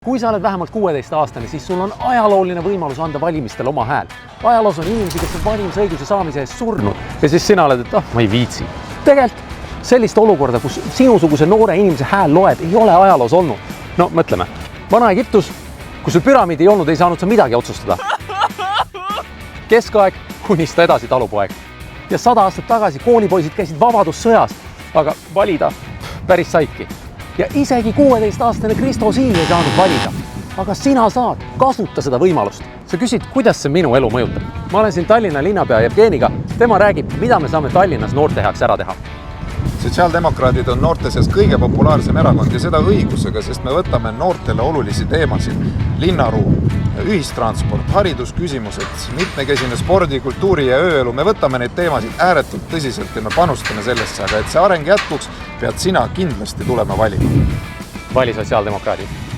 Kui sa oled vähemalt 16-aastane, siis sul on ajalooline võimalus anda valimistel oma hääl. Ajaloos on inimesi, kes on valimisõiguse saamise eest surnud ja siis sina oled, et ma ei viitsi. Tegelikult sellist olukorda, kus sinusuguse noore inimese hääl loeb, ei ole ajaloos olnud. No mõtleme, Vana-Egiptus, kui sul püramiid ei olnud, ei saanud sa midagi otsustada. Keskaeg, kunista edasi talupoeg. Ja 100 aastat tagasi koolipoisid käisid vabadussõjas, aga valida päris saidki. Ja isegi 16-aastane Kristo Siil ei saanud valida. Aga sina saad, kasuta seda võimalust. Sa küsid, kuidas see minu elu mõjutab. Ma olen siin Tallinna linnapea Jevgeniga. Tema räägib, mida me saame Tallinnas noorte heaks ära teha. Sotsiaaldemokraadid on noorte seas kõige populaarsem erakond ja seda õigusega, sest me võtame noortele olulisi teemasid. Linnaruum, ühistransport, haridusküsimused, mitmekesine spordi, kultuuri ja ööelu. Me võtame neid teemasid ääretult tõsiselt ja me panustame sellesse, aga et see areng jätkuks, pead sina kindlasti tulema valima. Vali sotsiaaldemokraadid.